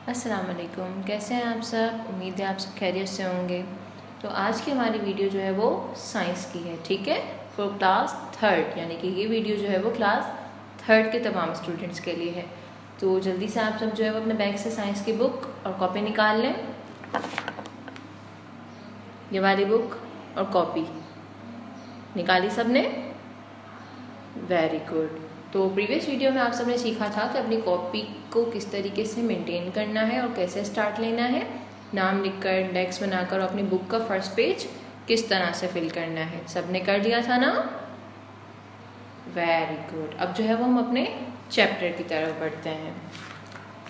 अस्सलाम वालेकुम। कैसे हैं आप सब? उम्मीद है आप सब खैरियत से होंगे। तो आज की हमारी वीडियो जो है वो साइंस की है, ठीक है, फॉर क्लास थर्ड, यानी कि ये वीडियो जो है वो क्लास थर्ड के तमाम स्टूडेंट्स के लिए है। तो जल्दी से आप सब जो है वो अपने बैग से साइंस की बुक और कॉपी निकाल लें। ये वाली बुक और कॉपी निकाली सबने? Very good. तो प्रीवियस वीडियो में आप सबने सीखा था कि अपनी कॉपी को किस तरीके से मेंटेन करना है और कैसे स्टार्ट लेना है, नाम लिखकर, इंडेक्स बनाकर, और अपनी बुक का फर्स्ट पेज किस तरह से फिल करना है। सबने कर लिया था ना? Very good. अब जो है वो हम अपने चैप्टर की तरफ बढ़ते हैं।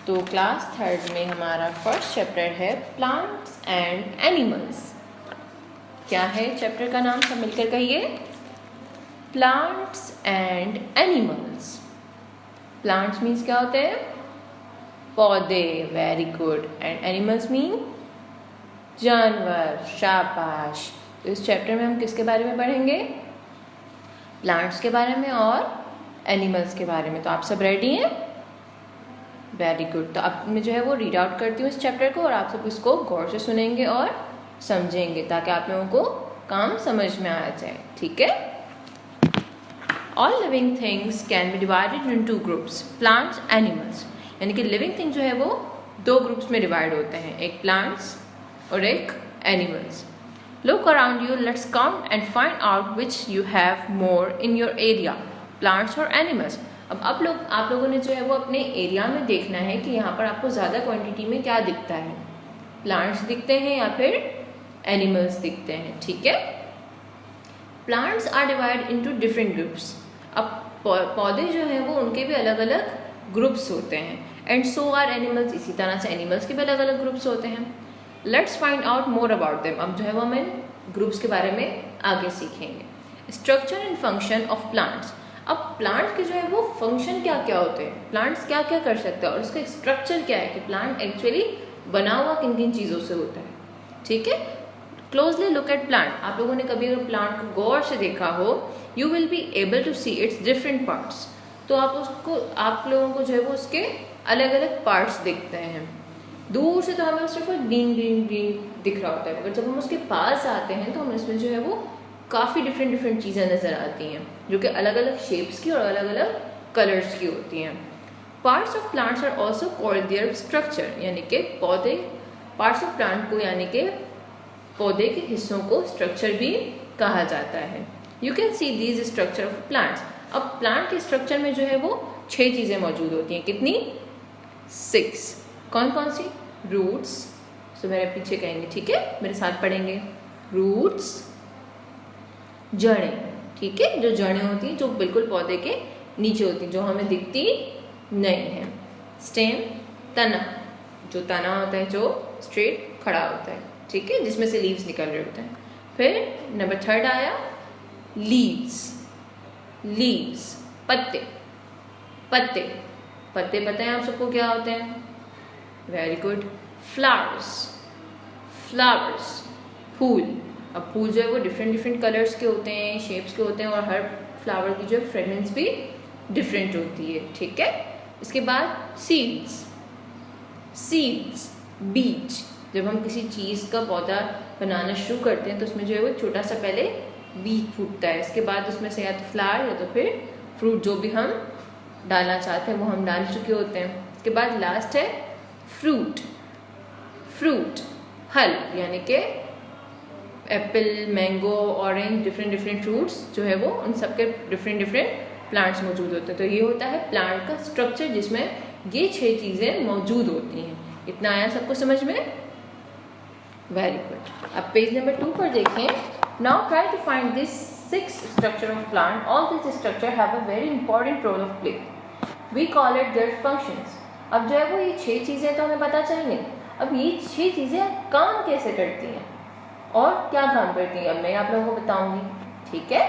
तो क्लास थर्ड में हमारा फर्स्ट चैप्टर है प्लांट्स एंड एनिमल्स। क्या है चैप्टर का नाम? सब मिलकर कहिए, plants and animals. Plants means क्या होते हैं? पौधे। Very good. And animals mean जानवर। शाबाश। तो इस चैप्टर में हम किसके बारे में पढ़ेंगे? प्लांट्स के बारे में और एनिमल्स के बारे में। तो आप सब रेडी हैं? Very good. तो अब मैं जो है वो रीड आउट करती हूँ इस चैप्टर को और आप सब इसको गौर से सुनेंगे और समझेंगे ताकि आप लोगों को काम समझ में आ जाए, ठीक है? All living things can be divided into two groups, plants, animals. यानी कि लिविंग थिंग जो है वो दो ग्रुप्स में डिवाइड होते हैं, एक प्लांट्स और एक animals. Look around you, let's count and find out which you have more in your area, plants और एनिमल्स। अब आप लोगों ने जो है वो अपने एरिया में देखना है कि यहाँ पर आपको ज़्यादा क्वांटिटी में क्या दिखता है, प्लांट्स दिखते हैं या फिर एनिमल्स दिखते हैं, ठीक है? Plants are divide into different groups. अब पौधे जो हैं वो उनके भी अलग अलग ग्रुप्स होते हैं, एंड सो आर एनिमल्स। इसी तरह से एनिमल्स के भी अलग अलग ग्रुप्स होते हैं। Let's find out more about them. अब जो है वो हम इन ग्रुप्स के बारे में आगे सीखेंगे। Structure and function of plants. अब प्लांट के जो है वो फंक्शन क्या क्या होते हैं, प्लांट्स क्या क्या कर सकते हैं और उसका स्ट्रक्चर क्या है कि प्लांट एक्चुअली बना हुआ किन किन चीज़ों से होता है, ठीक है? Closely look at plant. आप लोगों ने कभी अगर प्लांट को गौर से देखा हो, you will be able to see its different parts. तो आप लोगों को जो है वो उसके अलग अलग पार्ट्स दिखते हैं। दूर से तो हमें सिर्फ ग्रीन ग्रीन ग्रीन दिख रहा होता है, मगर जब हम उसके पास आते हैं तो हमें इसमें जो है वो काफ़ी डिफरेंट चीज़ें नज़र आती हैं जो कि अलग अलग शेप्स की और अलग अलग कलर्स की होती हैं। Parts of plants are also called their structure, यानी कि पौधे, पार्ट्स ऑफ प्लांट को यानी कि पौधे के हिस्सों को स्ट्रक्चर भी कहा जाता है। You can see these structure of plants. अब प्लांट के स्ट्रक्चर में जो है वो 6 चीज़ें मौजूद होती हैं। कितनी? 6। कौन कौन सी? रूट्स। तो मेरे पीछे कहेंगे, ठीक है, मेरे साथ पढ़ेंगे। रूट्स, जड़ें, ठीक है, जो जड़ें होती हैं जो बिल्कुल पौधे के नीचे होती हैं, जो हमें दिखती नहीं है। स्टेम, तना, जो तना होता है जो स्ट्रेट खड़ा होता है, ठीक है, जिसमें से लीव्स निकल रहे होते हैं। फिर नंबर 3 आया लीव्स। लीव्स, पत्ते। पत्ते पत्ते पता है आप सबको क्या होते हैं? Very good. फ्लावर्स। फ्लावर्स, फूल। अब फूल जो है वो डिफरेंट कलर्स के होते हैं, शेप्स के होते हैं, और हर फ्लावर की जो है फ्रेगनेंस भी डिफरेंट होती है, ठीक है? इसके बाद सीड्स। सीड्स, बीज। जब हम किसी चीज़ का पौधा बनाना शुरू करते हैं तो उसमें जो है वो छोटा सा पहले बीज फूटता है, इसके बाद उसमें से या तो फ्लावर या तो फिर फ्रूट, जो भी हम डालना चाहते हैं वो हम डाल चुके होते हैं। इसके बाद लास्ट है फ्रूट। फ्रूट, फल, यानी कि Apple, mango, orange, different fruits जो है वो उन सबके डिफरेंट प्लांट्स मौजूद होते हैं। तो ये होता है प्लांट का स्ट्रक्चर जिसमें ये 6 चीज़ें मौजूद होती हैं। इतना आया सबको समझ में? Very good. अब पेज नंबर 2 पर देखें। Now try to find this 6 structure of plant. All this structure have a very important role of play. We call it their functions. अब जो है वो ये 6 चीज़ें तो हमें पता चाहिए। अब ये 6 चीज़ें काम कैसे करती हैं और क्या काम करती हैं, अब मैं आप लोगों को बताऊंगी, ठीक है?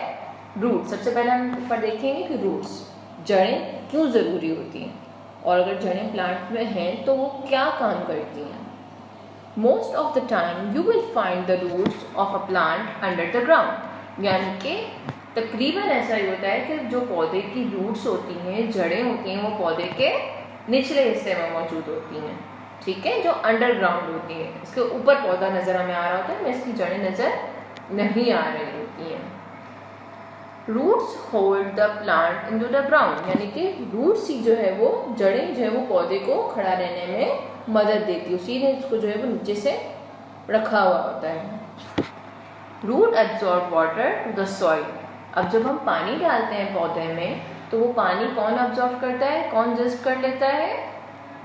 रूट, सबसे पहले हम ऊपर देखेंगे कि रूट्स, जड़ें क्यों ज़रूरी होती हैं और अगर जड़ें प्लांट में हैं तो वो क्या काम करती हैं। Most of the time you will find the roots of a plant under the ground, यानी कि तकरीबन ऐसा ही होता है कि जो पौधे की रूट्स होती हैं, जड़ें होती हैं, वो पौधे के निचले हिस्से में मौजूद होती हैं। ठीक है, जो अंडरग्राउंड होती है, इसके ऊपर पौधा नजर हमें आ रहा होता है, इसकी जड़ें नजर नहीं आ रही होती हैं। Roots hold the plant into the ground, यानी कि रूट्स ही जो है वो जड़ें जो है वो पौधे को खड़ा रहने में मदद देती है, उसी ने इसको जो है वो नीचे से रखा हुआ होता है। Root absorb water to the soil, अब जब हम पानी डालते हैं पौधे में तो वो पानी कौन एब्जॉर्ब करता है, कौन जज्ब कर लेता है,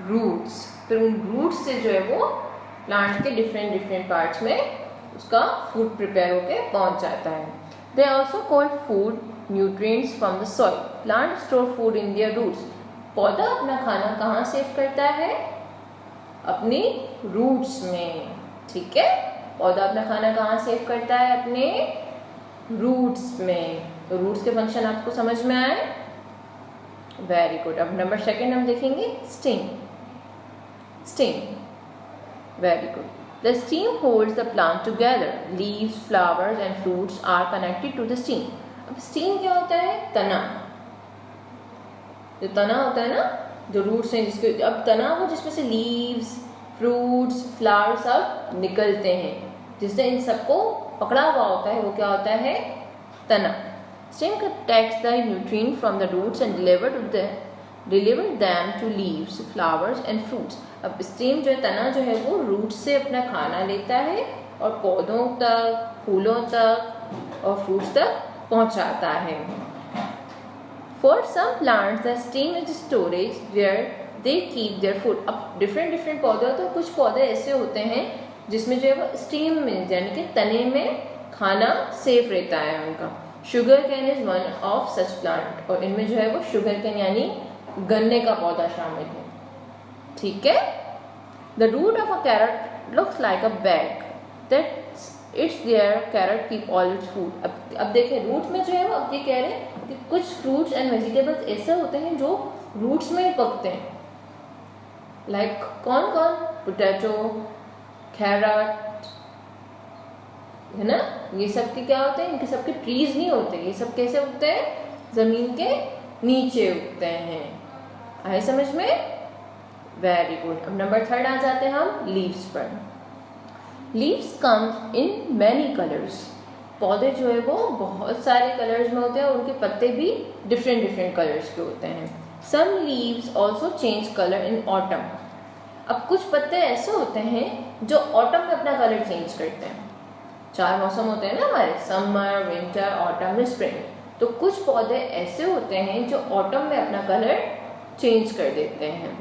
रूट्स। फिर उन रूट्स से जो है वो प्लांट के डिफरेंट पार्ट्स में उसका फूड प्रिपेयर होके पहुंच जाता है। They also called food nutrients from the soil, plant store food in their roots, पौधा अपना खाना कहाँ सेव करता है, अपनी रूट्स में, ठीक है, पौधा अपना खाना कहाँ सेव करता है, अपने रूट्स में। तो रूट्स के फंक्शन आपको समझ में आए, वेरी गुड। अब नंबर सेकेंड हम देखेंगे stem. Stem, very good. The stem holds the plant together. Leaves, flowers and fruits are connected to the stem. अब stem क्या होता है, तना। जो तना होता है ना, जो रूट्स हैं जिसके, अब तना वो जिसमें से लीव्स, फ्रूट्स, फ्लावर्स सब निकलते हैं, जिससे इन सबको पकड़ा हुआ होता है वो क्या होता है, तना। Stem takes the nutrient from the roots and deliver them to leaves, flowers and fruits. अब स्टेम जो है, तना जो है वो रूट से अपना खाना लेता है और पौधों तक, फूलों तक और फ्रूट्स तक पहुंचाता है। For some plants the stem is storage where they keep their food. अब डिफरेंट पौधे होते हैं, कुछ पौधे ऐसे होते हैं जिसमें जो है वो स्टेम में यानी कि तने में खाना सेफ रहता है उनका। Sugar cane is one of such plant, और इनमें जो है वो शुगर कैन यानी गन्ने का पौधा शामिल है, ठीक है। The root of a carrot looks like a bag that its their carrot keep all its food. अब देखिए रूट में जो है वो, अब ये कह रहे हैं कि कुछ फ्रूट्स एंड वेजिटेबल्स ऐसे होते हैं जो रूट्स में ही पकते हैं, लाइक कौन कौन, पोटैटो, कैरेट, है ना, ये सब के क्या होते हैं, इनके सबके ट्रीज नहीं होते, ये सब कैसे उगते हैं, जमीन के नीचे उगते हैं। आए समझ में, वेरी गुड। अब नंबर थर्ड आ जाते हैं हम लीव्स पर। Leaves come in many colours, पौधे जो है वो बहुत सारे कलर्स में होते हैं और उनके पत्ते भी डिफरेंट कलर्स के होते हैं। Some leaves also change colour in autumn, अब कुछ पत्ते ऐसे होते हैं जो ऑटम में अपना कलर चेंज करते हैं। 4 मौसम होते हैं ना हमारे, समर, विंटर, ऑटम, स्प्रिंग, तो कुछ पौधे ऐसे होते हैं जो ऑटम में अपना कलर चेंज कर देते हैं।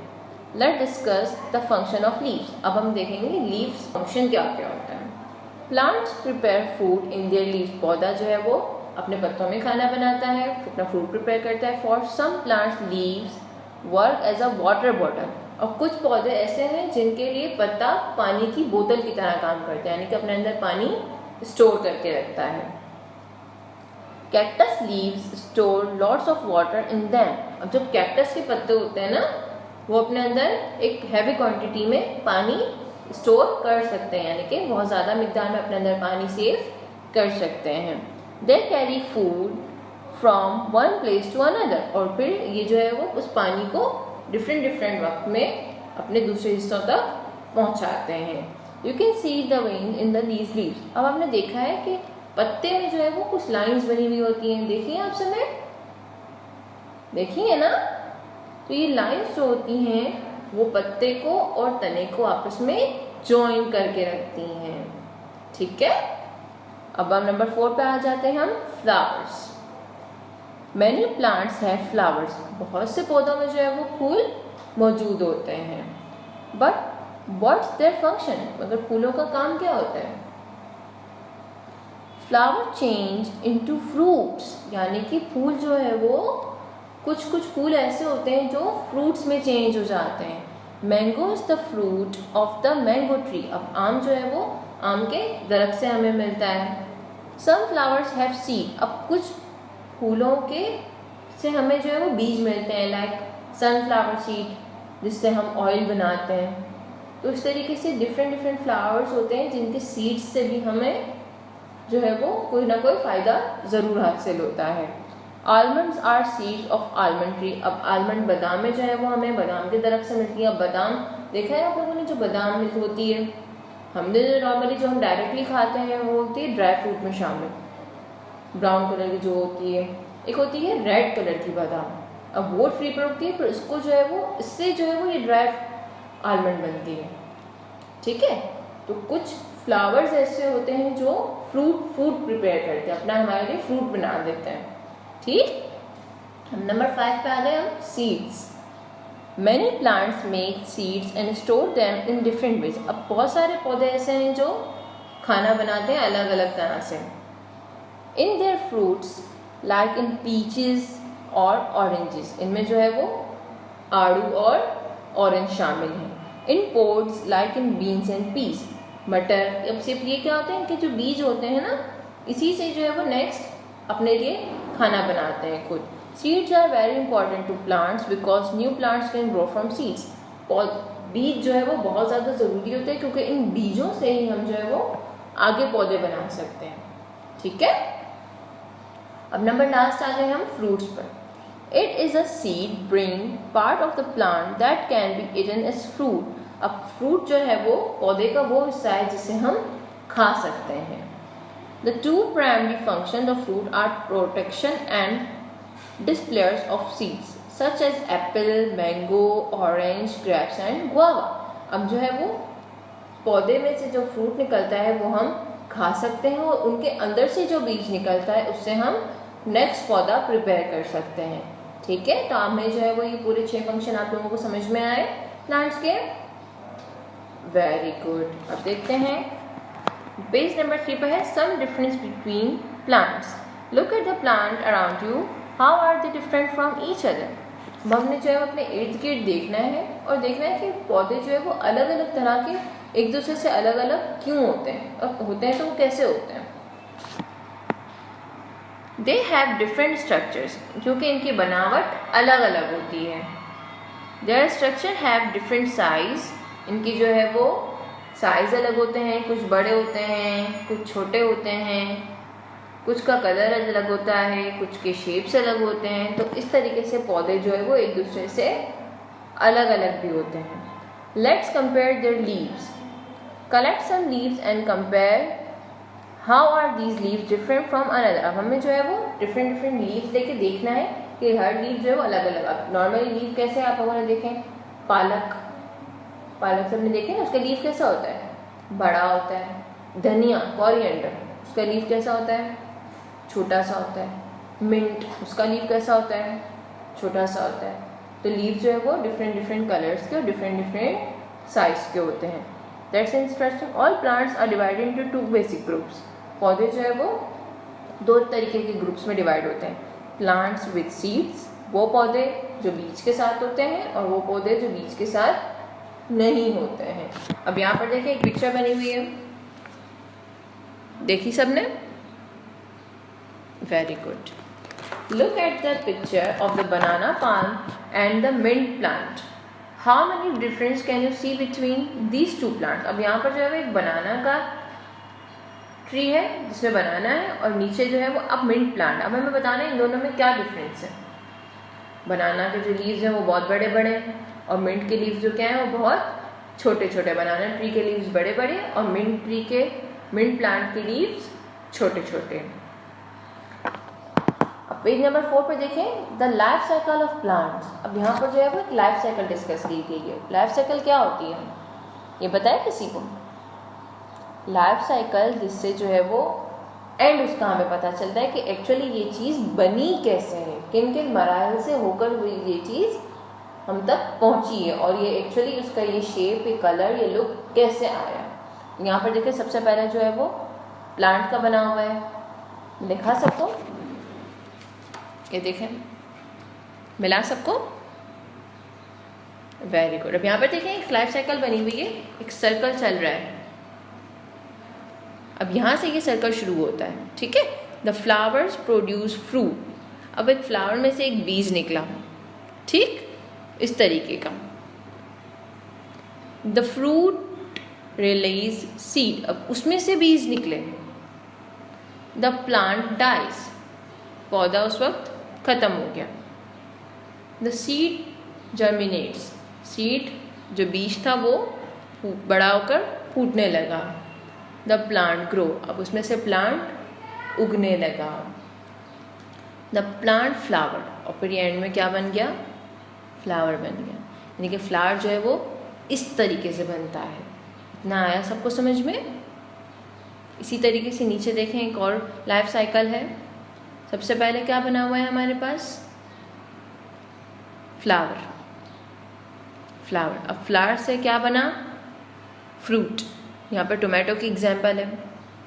Let discuss the function of leaves, अब हम देखेंगे लीव्स फंक्शन क्या क्या होता है। Plants prepare food in there leaves, पौधा जो है वो अपने पत्तों में खाना बनाता है, अपना फूड प्रिपेयर करता है। For some plants leaves work as a water bottle, और कुछ पौधे ऐसे हैं जिनके लिए पत्ता पानी की बोतल की तरह काम करता है, यानी कि अपने अंदर पानी स्टोर करके रखता है। Cactus leaves store lots of water in them, अब जब कैक्टस के पत्ते होते हैं ना वो अपने अंदर एक हैवी क्वांटिटी में पानी स्टोर कर सकते हैं, यानी कि बहुत ज़्यादा मिकदार में अपने अंदर पानी सेव कर सकते हैं। They carry food from one place to another, और फिर ये जो है वो उस पानी को डिफरेंट वक्त में अपने दूसरे हिस्सों तक पहुंचाते हैं। You can see the when in the these leaves, अब आपने देखा है कि पत्ते में जो है वो कुछ लाइंस बनी हुई होती हैं, देखिए आप समय देखिए ना, तो ये लाइंस जो होती हैं वो पत्ते को और तने को आपस में जॉइन करके रखती हैं, ठीक है। अब हम नंबर 4 पे आ जाते हैं हम, flowers. Many plants have flowers, बहुत से पौधों में जो है वो फूल मौजूद होते हैं। बट व्हाट्स देयर फंक्शन, मगर फूलों का काम क्या होता है। फ्लावर चेंज इनटू फ्रूट्स, यानी कि फूल जो है वो कुछ फूल ऐसे होते हैं जो फ्रूट्स में चेंज हो जाते हैं। Mango is the fruit of the mango tree, अब आम जो है वो आम के दरख्त से हमें मिलता है। सम फ्लावर्स हैव सीड, अब कुछ फूलों के से हमें जो है वो बीज मिलते हैं, लाइक सनफ्लावर सीड जिससे हम ऑयल बनाते हैं। तो इस तरीके से डिफरेंट फ्लावर्स होते हैं जिनके सीड्स से भी हमें जो है वो कोई ना कोई फ़ायदा ज़रूर हासिल होता है। Almonds are seeds of almond tree. अब आलमंड बादाम में जो है वो हमें बादाम के दरख्त से मिलती है। अब बादाम देखा है आप लोगों ने, जो बादाम मिल्क होती है, हमने नॉर्मली जो हम डायरेक्टली खाते हैं वो होती है ड्राई फ्रूट में शामिल, ब्राउन कलर की जो होती है। एक होती है रेड कलर की बादाम, अब वो ट्री पर उगती है, पर इसको जो है वो इससे जो है वो ये ड्राई आलमंड बनती है। ठीक है, तो कुछ फ्लावर्स ऐसे होते हैं जो फ्रूट प्रिपेयर करते हैं, अपना हमारे लिए फ्रूट बना देते हैं। ठीक, हम नंबर 5 पे आ गए हम, seeds. Many plants make seeds and store them in different ways. अब बहुत सारे पौधे ऐसे हैं जो खाना बनाते हैं अलग अलग तरह से। In their fruits like in peaches और ऑरेंजेस, इनमें जो है वो आड़ू और ऑरेंज शामिल हैं। In pods like in beans and peas, मटर। अब सिर्फ ये क्या होते हैं, इनके जो बीज होते हैं ना, इसी से जो है वो नेक्स्ट अपने लिए खाना बनाते हैं खुद। Seeds are very important to plants because new plants can grow from seeds. बीज जो है वो बहुत ज़्यादा ज़रूरी होते हैं, क्योंकि इन बीजों से ही हम जो है वो आगे पौधे बना सकते हैं। ठीक है, अब नंबर लास्ट आ गए हम फ्रूट्स पर। It is a seed bring part of the plant that can be eaten as fruit. अब फ्रूट जो है वो पौधे का वो हिस्सा है जिसे हम खा सकते हैं। The two primary function of fruit are protection and dispersal of seeds such as apple, mango, orange, grapes and guava. अब जो है वो पौधे में से जो फ्रूट निकलता है वो हम खा सकते हैं, और उनके अंदर से जो बीज निकलता है उससे हम नेक्स्ट पौधा प्रिपेयर कर सकते हैं। ठीक है, तो हमें जो है वो ये पूरे 6 फंक्शन आप लोगों को समझ में आए प्लांट्स के। Very good. अब देखते हैं पेज नंबर 3 पर है some difference between plants. Look at the plant around you, how are they different from each other. अब हमने जो है अपने इर्द गिर्द देखना है और देखना है कि पौधे जो है वो अलग अलग तरह के एक दूसरे से अलग अलग क्यों होते हैं, और होते हैं तो वो कैसे होते हैं। दे हैव डिफरेंट स्ट्रक्चर्स, क्योंकि इनकी बनावट अलग अलग होती है। There structure have different size, इनकी जो है वो साइज अलग होते हैं, कुछ बड़े होते हैं, कुछ छोटे होते हैं, कुछ का कलर अलग होता है, कुछ के शेप्स अलग होते हैं। तो इस तरीके से पौधे जो है वो एक दूसरे से अलग अलग भी होते हैं। Let's compare their leaves. Collect some leaves and compare how are these leaves different from another. अब हमें जो है वो डिफरेंट लीव्स लेके देखना है कि हर लीव जो है वो अलग अलग। अब नॉर्मली लीव कैसे आप लोगों ने देखें, पालक सबने देखे ना, उसका लीव कैसा होता है, बड़ा होता है। धनिया, कोरिएंडर, उसका लीव कैसा होता है, छोटा सा होता है। मिंट, उसका लीव कैसा होता है, छोटा सा होता है। तो लीव जो है वो डिफरेंट कलर्स के और डिफरेंट साइज के होते हैं। That's interesting. All plants are divided into 2 basic groups. पौधे जो है वो 2 तरीके के ग्रुप्स में डिवाइड होते हैं। प्लांट्स विद सीड्स, वो पौधे जो बीज के साथ होते हैं, और वो पौधे जो बीज के साथ नहीं होते हैं। अब यहाँ पर देखिए एक पिक्चर बनी हुई है, देखी सबने? Very good. Look at the picture of the banana palm and the mint plant. How many difference can you see between these 2 plants. अब यहाँ पर जो है एक बनाना का ट्री है जिसमें बनाना है, और नीचे जो है वो अब मिंट प्लांट। अब हमें बताना है इन दोनों में क्या डिफरेंस है। बनाना के जो लीव्स हैं वो बहुत बड़े बड़े हैं, और मिंट के लीव्स जो क्या हैं वो बहुत छोटे छोटे। बनाना ट्री के लीव्स बड़े बड़े और मिंट प्लांट के लीव्स छोटे छोटे। अब पेज नंबर 4 पर देखें the life cycle of plants. अब यहाँ पर जो है वो एक लाइफ साइकिल डिस्कस की गई है। लाइफ साइकिल क्या होती है ये बताए किसी को? लाइफ साइकिल जिससे जो है वो एंड उसका हमें पता चलता है कि एक्चुअली ये चीज़ बनी कैसे है, किन किन मराहल से होकर हुई ये चीज़ हम तक पहुंची है, और ये एक्चुअली उसका ये शेप, ये कलर, ये लुक कैसे आया। यहाँ पर देखिए सबसे पहले जो है वो प्लांट का बना हुआ है, लिखा सबको, ये देखें मिला सबको। Very good. अब यहाँ पर देखें एक लाइफ साइकिल बनी हुई है, एक सर्कल चल रहा है। अब यहाँ से ये सर्कल शुरू होता है, ठीक है। The flowers produce fruit. अब एक फ्लावर में से एक बीज निकला, ठीक, इस तरीके का। द फ्रूट रिलीज सीड, अब उसमें से बीज निकले। द प्लांट डाइज, पौधा उस वक्त ख़त्म हो गया। द सीड जर्मिनेट्स, सीड जो बीज था वो बड़ा होकर फूटने लगा। द प्लांट ग्रो, अब उसमें से प्लांट उगने लगा। द प्लांट फ्लावर, और फिर एंड में क्या बन गया, फ्लावर बन गया। यानी कि फ्लावर जो है वो इस तरीके से बनता है। इतना आया सबको समझ में। इसी तरीके से नीचे देखें एक और लाइफ साइकिल है। सबसे पहले क्या बना हुआ है हमारे पास, फ्लावर। फ्लावर, अब फ्लावर से क्या बना, फ्रूट। यहाँ पर टोमेटो की एग्जाम्पल है,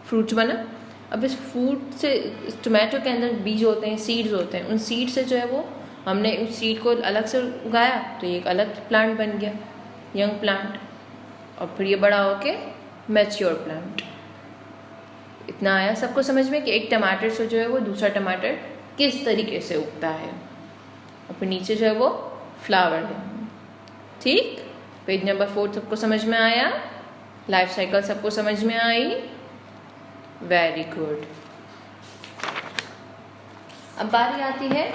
फ्रूट बना। अब इस फ्रूट से, इस टोमेटो के अंदर बीज होते हैं, सीड्स होते हैं, उन सीड से जो है वो हमने उस सीड को अलग से उगाया तो ये एक अलग प्लांट बन गया, यंग प्लांट। और फिर ये बड़ा होके मैच्योर प्लांट। इतना आया सबको समझ में कि एक टमाटर से जो है वो दूसरा टमाटर किस तरीके से उगता है। और फिर नीचे जो है वो फ्लावर है। ठीक, पेज नंबर 4 सबको समझ में आया, लाइफ साइकिल सबको समझ में आई, वेरी गुड। अब बारी आती है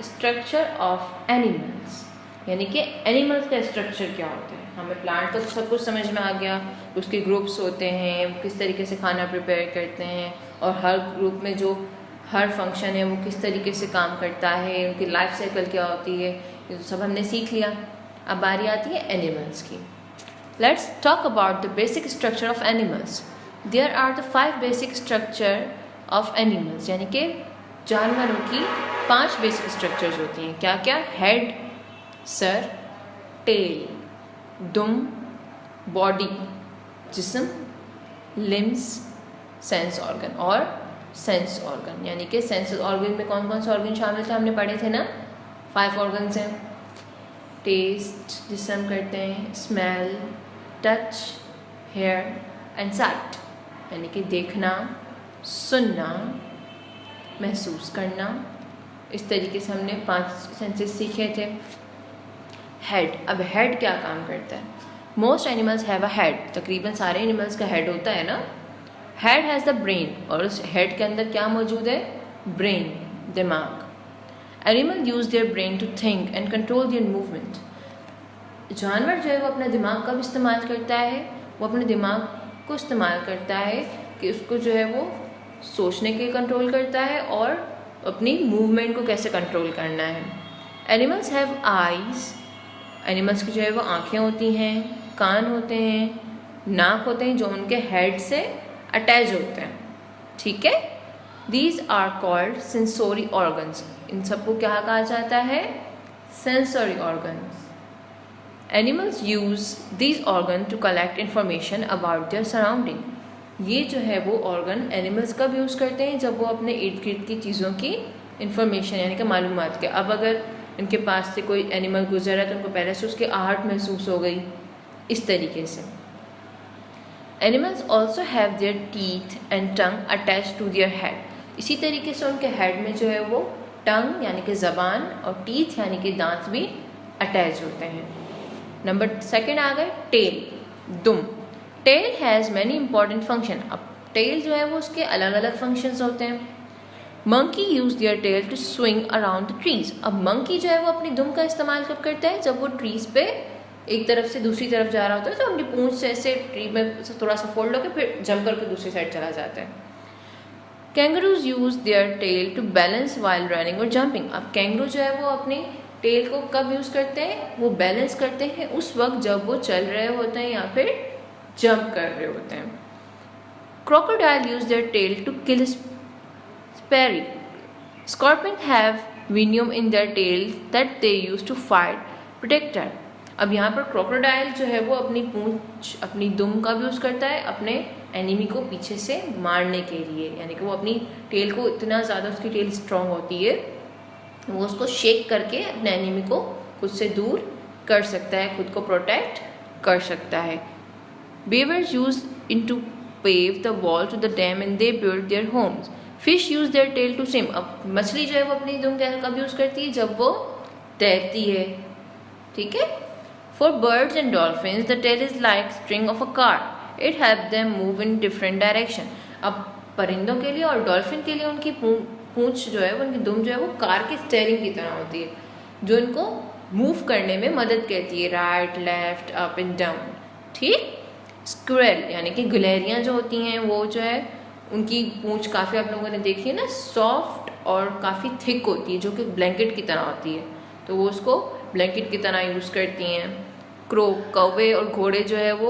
स्ट्रक्चर ऑफ एनिमल्स, यानी कि एनिमल्स का स्ट्रक्चर क्या होता है। हमें प्लांट तो सब कुछ समझ में आ गया, उसके ग्रुप्स होते हैं, वो किस तरीके से खाना प्रिपेयर करते हैं, और हर ग्रुप में जो हर फंक्शन है वो किस तरीके से काम करता है, उनकी लाइफ साइकिल क्या होती है, ये तो सब हमने सीख लिया। अब बारी आती है एनिमल्स की। Let's talk about the basic structure of animals. There are the 5 basic structure of animals, यानी कि जानवरों की 5 बेसिक स्ट्रक्चर्स होती हैं। क्या क्या, हेड, सर, टेल, दुम, बॉडी, जिस्म, लिम्स, सेंस ऑर्गन और सेंस ऑर्गन। यानी कि सेंस ऑर्गन में कौन कौन से ऑर्गन शामिल थे हमने पढ़े थे ना, 5 ऑर्गन्स हैं। टेस्ट जिसे हम करते हैं, smell, touch, hear and sight, यानी कि देखना, सुनना, महसूस करना। इस तरीके से हमने 5 सेंसेस सीखे थे। हेड, अब हेड क्या काम करता है। Most animals have a head, तकरीबन सारे एनिमल्स का हेड होता है ना। हेड हैज़ द ब्रेन, और उस हेड के अंदर क्या मौजूद है, ब्रेन, दिमाग। Animal use their brain to think and control their movement. जानवर जो है वो अपना दिमाग कब इस्तेमाल करता है, वो अपने दिमाग को इस्तेमाल करता है कि उसको जो है वो सोचने के कंट्रोल करता है और अपनी मूवमेंट को कैसे कंट्रोल करना है। एनिमल्स हैव आईज, एनिमल्स की जो है वो आँखें होती हैं, कान होते हैं, नाक होते हैं जो उनके हेड से अटैच होते हैं। ठीक है, these are called sensory organs, इन सबको क्या कहा जाता है, sensory organs. Animals use these organ to collect information about their surrounding. ये जो है वो ऑर्गन एनिमल्स कब यूज़ करते हैं, जब वो अपने इर्द गिर्द की चीज़ों की इंफॉर्मेशन यानी कि मालूमात के। अब अगर इनके पास से कोई एनिमल गुजर है तो उनको पहले से उसकी आहट महसूस हो गई, इस तरीके से। Animals also have their teeth and tongue attach to their head. इसी तरीके से उनके हेड में जो है वो टंग यानी कि ज़बान और टीथ यानी कि दांत भी अटैच होते हैं। नंबर 2 आ गए टेल, दुम। Tail has many important function. अब टेल जो है वो उसके अलग अलग फंक्शंस होते हैं। Monkey use their tail to swing around the trees. अब मंकी जो है वो अपनी दुम का इस्तेमाल कब करता है, जब वो ट्रीज पे एक तरफ से दूसरी तरफ जा रहा होता है तो अपनी पूंछ से ऐसे ट्री में थोड़ा सा फोल्ड होकर फिर जंप करके दूसरी साइड चला जाता है। Kangaroos use their tail to balance while running और जंपिंग। अब कैंगरू जो है वो अपनी टेल को कब यूज़ करते हैं, वो बैलेंस करते हैं उस वक्त जब वो चल रहे होते हैं या फिर जंप कर रहे होते हैं। Crocodile use their tail to kill prey. Scorpion have venom in their tail that they use to fight predator। अब यहाँ पर क्रोकोडाइल जो है वो अपनी पूंछ, अपनी दुम का भी यूज़ करता है अपने एनिमी को पीछे से मारने के लिए। यानी कि वो अपनी टेल को, इतना ज़्यादा उसकी टेल स्ट्रॉन्ग होती है, वो उसको शेक करके अपने एनिमी को खुद से दूर कर सकता है, खुद को प्रोटेक्ट कर सकता है। Beavers use in to pave the wall to the dam and they build their homes. Fish use their tail to swim. अब मछली जो है वो अपनी दुम कब यूज़ करती है, जब वो तैरती है। ठीक है। For birds and dolphins the tail is like string of a car, it help them move in different direction. अब परिंदों के लिए और डॉल्फिन के लिए उनकी पूंछ जो है वो, उनकी दुम जो है वो कार की स्टेयरिंग की तरह होती है, जो इनको मूव करने में मदद करती है, right left up and down. ठीक। स्क्विरल यानी कि गुलहरियाँ जो होती हैं वो जो है उनकी पूंछ काफ़ी आप लोगों ने देखी है ना, सॉफ्ट और काफ़ी थिक होती है, जो कि ब्लैंकेट की तरह होती है, तो वो उसको ब्लैंकेट की तरह यूज़ करती हैं। क्रो कौवे और घोड़े जो है वो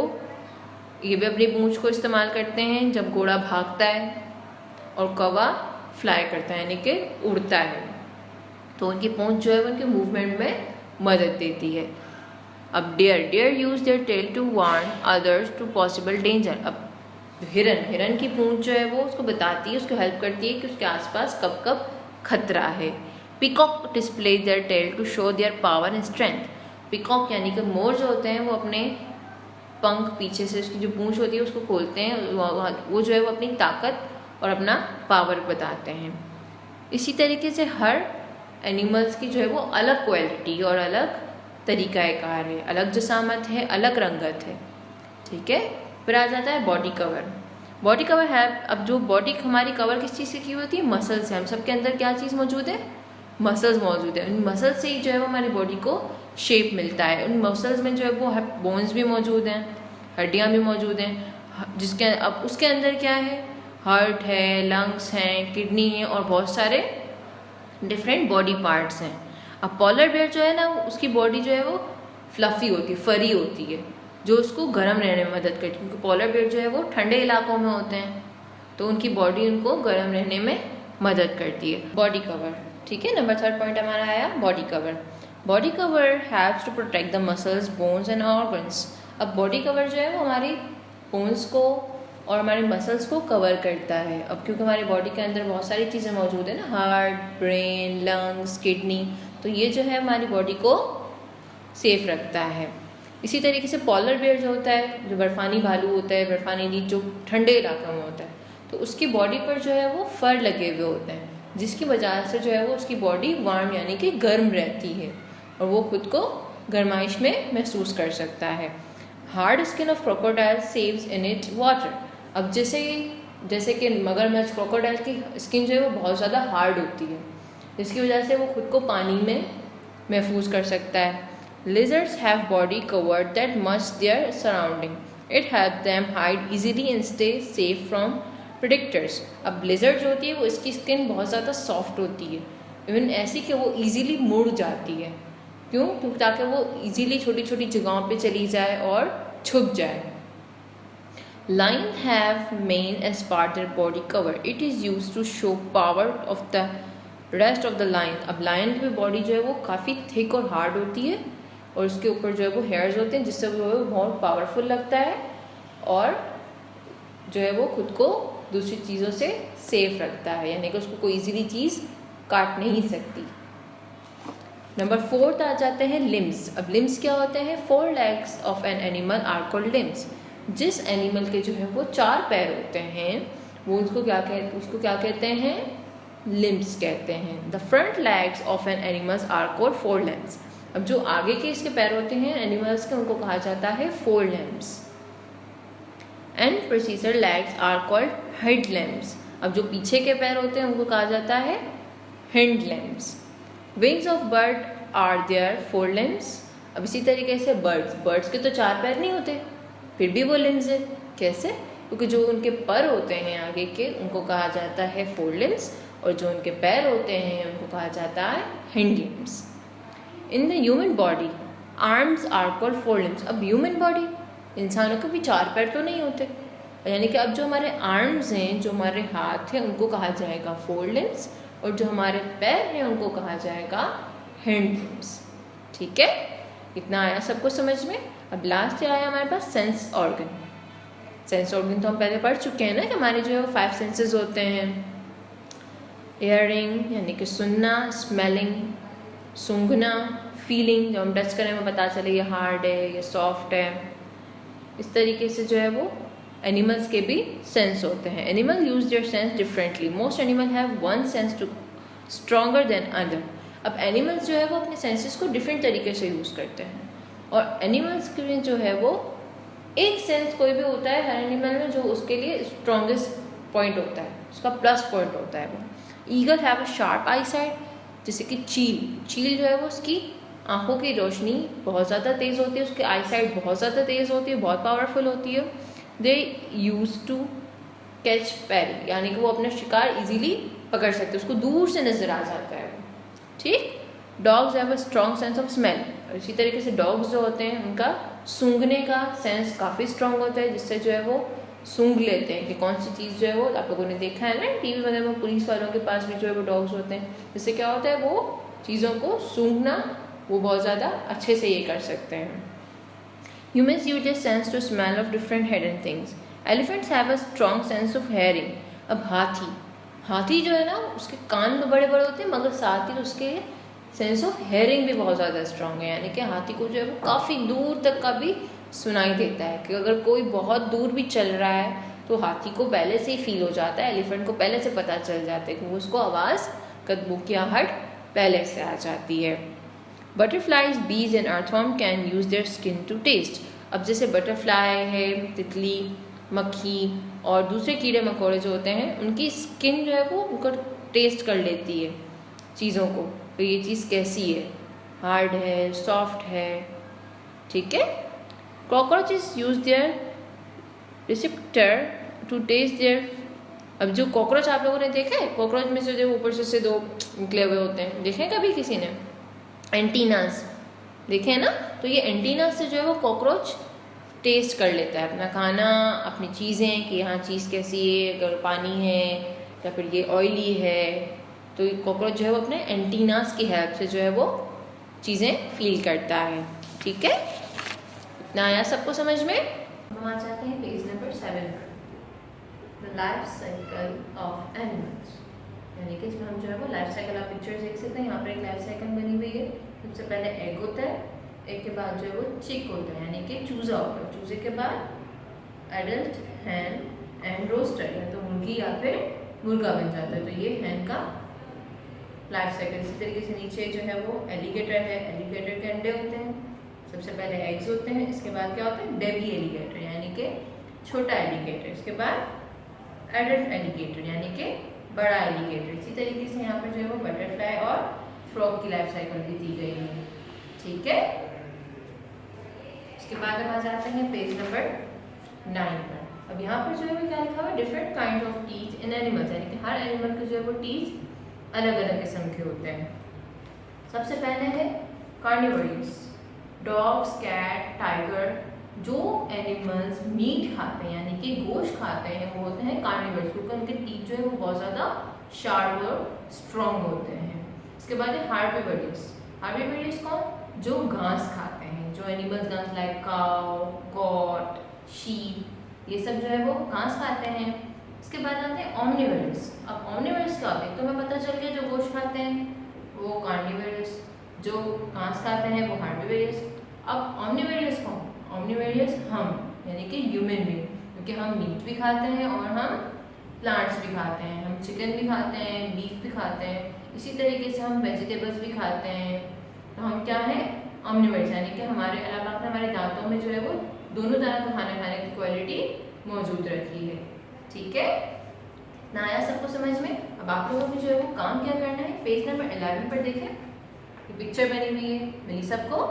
ये भी अपनी पूंछ को इस्तेमाल करते हैं जब घोड़ा भागता है और कौवा फ्लाई करता है यानी कि उड़ता है, तो उनकी पूंछ जो है वो उनके मूवमेंट में मदद देती है। अब deer use their tail to warn others to possible danger. अब हिरन की पूंछ जो है वो उसको बताती है, उसको हेल्प करती है कि उसके आसपास कब कब खतरा है। Peacock display their tail to show their power and strength. Peacock यानी कि मोर जो होते हैं वो अपने पंख पीछे से उसकी जो पूंछ होती है उसको खोलते हैं, वो जो है वो अपनी ताकत और अपना पावर बताते हैं। इसी तरीके से हर एनिमल्स की जो है वो अलग क्वालिटी और अलग तरीक़ाकार है, अलग जसामत है, अलग रंगत है। ठीक है। फिर आ जाता है बॉडी कवर। बॉडी कवर है, अब जो बॉडी हमारी कवर किस चीज़ से की होती है, मसल्स से। हम सबके अंदर क्या चीज़ मौजूद है, मसल्स मौजूद है। उन मसल्स से ही जो है वो हमारी बॉडी को शेप मिलता है। उन मसल्स में जो है वो बोन्स भी मौजूद हैं, हड्डियाँ भी मौजूद हैं, जिसके अब उसके अंदर क्या है, हार्ट है, लंग्स हैं, किडनी है और बहुत सारे डिफरेंट बॉडी पार्ट्स हैं। अब पॉलर बेयर जो है ना उसकी बॉडी जो है वो फ्लफ़ी होती है, फरी होती है, जो उसको गर्म रहने में मदद करती है, क्योंकि पॉलर बेयर जो है वो ठंडे इलाकों में होते हैं, तो उनकी बॉडी उनको गर्म रहने में मदद करती है। Body cover. ठीक है। नंबर 3 पॉइंट हमारा आया body cover. Body cover haves to protect the muscles, bones and organs. अब बॉडी कवर जो है वो हमारी बोन्स को और हमारे मसल्स को कवर करता है। अब क्योंकि हमारी बॉडी के अंदर बहुत सारी चीज़ें मौजूद है ना, हार्ट, ब्रेन, लंग्स, किडनी, तो ये जो है हमारी बॉडी को सेफ रखता है। इसी तरीके से पॉलर बेयर जो होता है, जो बर्फानी भालू होता है, बर्फानी नीच जो ठंडे इलाकों में होता है, तो उसकी बॉडी पर जो है वो फर लगे हुए होते हैं, जिसकी वजह से जो है वो उसकी बॉडी वार्म यानी कि गर्म रहती है और वो खुद को गर्माइश में महसूस कर सकता है। Hard skin of crocodile saves in it water. अब जैसे कि मगरमच्छ, क्रोकोडाइल की स्किन जो है वो बहुत ज़्यादा हार्ड होती है, जिसकी वजह से वो खुद को पानी में महफूज कर सकता है। Lizards have body cover that match their surrounding. It helps them hide easily and stay safe from predators. अब lizard जो होती है वो इसकी स्किन बहुत ज़्यादा सॉफ्ट होती है, इवन ऐसी कि वो इजीली मुड़ जाती है। क्यों? क्योंकि ताकि वो इजीली छोटी छोटी जगहों पे चली जाए और छुप जाए। Lion have mane as part their body cover. It is used to show power of the rest of the lion. अब lion की बॉडी जो है वो काफ़ी थिक और हार्ड होती है और उसके ऊपर जो है वो हेयर्स होते हैं, जिससे वो बहुत पावरफुल लगता है और जो है वो खुद को दूसरी चीज़ों से सेफ रखता है, यानी कि उसको कोई इजीली चीज़ काट नहीं सकती। नंबर 4 आ जाते हैं लिम्स। अब लिम्स क्या होते हैं? 4 legs of an animal are called limbs. जिस एनिमल के जो है वो 4 पैर होते हैं वो उसको क्या कहते हैं? लिम्स कहते हैं। The front legs of an animals are called 4 limbs। अब जो आगे के इसके पैर होते हैं एनिमल्स के, उनको कहा जाता है 4 limbs। And procedure legs are called head limbs। अब जो पीछे के पैर होते हैं उनको कहा जाता है hind limbs। Wings of bird are their 4 limbs। अब इसी तरीके से बर्ड्स के तो 4 पैर नहीं होते, फिर भी वो लिम्स है। कैसे? क्योंकि जो उनके पर होते हैं आगे के उनको कहा जाता है 4 limbs और जो उनके पैर होते हैं उनको कहा जाता है hind limbs। In the human body arms are called 4 limbs। अब ह्यूमन बॉडी, इंसानों के भी 4 पैर तो नहीं होते, यानी कि अब जो हमारे आर्म्स हैं, जो हमारे हाथ हैं, उनको कहा जाएगा 4 limbs और जो हमारे पैर हैं उनको कहा जाएगा हैंड limbs। ठीक है, इतना आया सबको समझ में। अब लास्ट आया हमारे पास सेंस ऑर्गन। सेंस ऑर्गन तो हम पहले पढ़ चुके हैं ना कि हमारे जो है 5 सेंसेस होते हैं। हियरिंग यानी कि सुनना, स्मेलिंग सूंघना, फीलिंग जब हम टच करें हमें पता चले ये हार्ड है, ये सॉफ्ट है। इस तरीके से जो है वो एनिमल्स के भी सेंस होते हैं। Animal use their sense differently. Most animal have one sense to stronger than other. अब एनिमल्स जो है वो अपने सेंसेस को डिफरेंट तरीके से यूज़ करते हैं और एनिमल्स के लिए जो है वो एक सेंस कोई भी होता है हर एनिमल में जो उसके लिए स्ट्रॉन्गेस्ट पॉइंट होता है, उसका प्लस पॉइंट होता है वो। Eagle have a sharp I site, जैसे कि चील जो है वो उसकी आंखों की रोशनी बहुत ज़्यादा तेज़ होती है, उसकी आई साइट बहुत ज़्यादा तेज़ होती है, बहुत पावरफुल होती है। दे यूज टू कैच पैरी, यानी कि वो अपना शिकार इजीली पकड़ सकते हैं, उसको दूर से नज़र आ जाता है। ठीक। Dogs have a strong sense of smell, और इसी तरीके से डॉग्स जो होते हैं उनका सूंघने का सेंस काफ़ी स्ट्रॉन्ग होता है, जिससे जो है वो सूंघ लेते हैं कि कौन सी चीज़ जो है वो, आप लोगों ने देखा है ना टीवी वगैरह में पुलिस वालों के पास भी जो है वो डॉग्स होते हैं, जिससे क्या होता है वो चीज़ों को सूंघना वो बहुत ज़्यादा अच्छे से ये कर सकते हैं। Humans use their sense to smell of different hidden things. Elephants have a strong sense of hearing. अब हाथी जो है ना उसके कान तो बड़े बड़े होते हैं, मगर साथ ही उसके सेंस ऑफ हेयरिंग भी बहुत ज़्यादा स्ट्रांग है, यानी कि हाथी को जो है वो काफ़ी दूर तक का भी सुनाई देता है, कि अगर कोई बहुत दूर भी चल रहा है तो हाथी को पहले से ही फील हो जाता है, एलिफेंट को पहले से पता चल जाता है, कि उसको आवाज़ कदमों की आहट पहले से आ जाती है। Butterflies, bees and earthworm can use their skin to taste. अब जैसे बटरफ्लाई है, तितली, मक्खी और दूसरे कीड़े मकोड़े जो होते हैं, उनकी स्किन जो है वो उनका टेस्ट कर लेती है चीज़ों को, तो ये चीज़ कैसी है, हार्ड है, सॉफ्ट है। ठीक है। Cockroaches use their receptor to taste their. अब जो कॉकरोच आप लोगों ने देखा है, कॉकरोच में से जो ऊपर से दो निकले हुए होते हैं, देखे हैं कभी किसी ने? एंटीनास देखे हैं ना? तो ये एंटीनास से जो है वो कॉकरोच टेस्ट कर लेता है अपना खाना, अपनी चीज़ें, कि यहाँ चीज़ कैसी है, अगर पानी है या फिर ये ऑयली है, तो ये कॉकरोच जो है वो अपने एंटीनास की हेल्प से जो है वो चीज़ें फील करता है। ठीक है, इतना आया सबको समझ में? हम आ जाते हैं पेज नंबर 7 पर, the life cycle of animals, यानी कि इसमें हम जो है वो लाइफ साइकिल आप पिक्चर्स देख सकते हैं। यहाँ पर एक लाइफ साइकिल बनी हुई है। सबसे पहले एग होता है, एग के बाद जो है वो चिक होता है, यानी कि चूज़ा होता है, चूज़े के बाद एडल्ट हैन एंड रोस्टर, या तो मुर्गी या फिर मुर्गा बन जाता है, तो ये हैन का लाइफ साइकिल। इसी तरीके से नीचे जो है वो एलिगेटर है, एलिगेटर के अंडे होते हैं, सबसे पहले एग्स होते हैं, इसके बाद क्या होता है बेबी एलिगेटर, यानी कि छोटा एलिगेटर, इसके बाद एडल्ट एलिगेटर यानी कि बड़ा एलिगेटर। इसी तरीके से यहाँ पर जो है वो बटरफ्लाई और फ्रॉग की लाइफ साइकिल भी दी गई है। ठीक है, इसके बाद हम आ जाते हैं पेज नंबर 9 पर। अब यहाँ पर जो है वो क्या लिखा हुआ है, different kind of teeth in animals, यानी कि हर एनिमल के जो है वो टीथ अलग अलग किस्म के होते हैं। सबसे पहले है कार्निवोरस, डॉग्स, कैट, टाइगर। जो एनिमल्स मीट खाते हैं यानी कि गोश्त खाते हैं वो होते हैं कार्निवोरस, क्योंकि उनके टीथ जो है वो बहुत ज़्यादा शार्प और स्ट्रॉन्ग होते हैं। इसके बाद है हार्बिवोरस। हार्बिवोरस कौन? जो घास खाते हैं, जो एनिमल्स घास लाइक काउ, गॉट, शीप, ये सब जो है वो घास खाते हैं। इसके बाद आते हैं ओमनिवोरस। अब ओमनिवोरस क्या होते हैं, तो हमें पता चल गया जो गोश्त खाते हैं वो कार्निवोरस, जो घास खाते हैं वो हार्बिवोरस। अब ओमनिवोरस कौन? ओमनिवोरस हम, यानी कि ह्यूमन बीइंग, क्योंकि हम मीट भी खाते हैं और हम प्लांट्स भी खाते हैं, हम चिकन भी खाते हैं, बीफ भी खाते हैं, इसी तरीके से हम वेजिटेबल्स भी खाते हैं। तो हम क्या है, ओमनिवोरस, यानी कि हमारे अलावा हमारे दांतों में जो है वो दोनों तरह का खाना खाने की क्वालिटी मौजूद रखी है। ठीक है, ना आया सबको समझ में? अब आप लोगों को जो है वो काम क्या करना है, पेज नंबर 11 पर देखें, ये पिक्चर बनी हुई है, मिली सबको?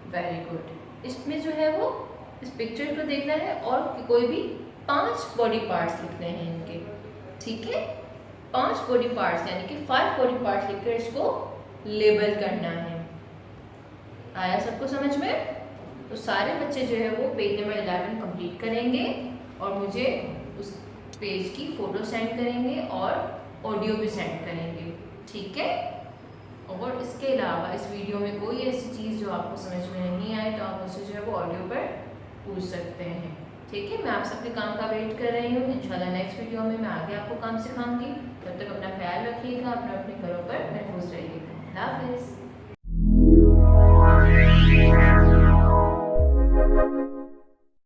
Very good. इसमें जो है वो इस पिक्चर को देखना है और कोई भी 5 बॉडी पार्ट्स लिखने हैं इनके। ठीक है, 5 बॉडी पार्ट्स यानी कि 5 बॉडी पार्ट्स लिखकर इसको लेबल करना है। आया सबको समझ में? तो सारे बच्चे जो है वो पेज नंबर 11 कंप्लीट करेंगे और मुझे उस पेज की फ़ोटो सेंड करेंगे और ऑडियो भी सेंड करेंगे। ठीक है, और इसके अलावा इस वीडियो में कोई ऐसी चीज़ जो आपको समझ में नहीं आए तो आप मुझसे जो है वो ऑडियो पर पूछ सकते हैं। ठीक है, मैं आप सबके काम का वेट कर रही हूँ। इंशाल्लाह नेक्स्ट वीडियो में मैं आगे आपको काम सिखाऊंगी। तब तक अपना ख्याल रखिएगा, अपने घरों पर महफूज रहिएगा। अल्लाह हाफिज़।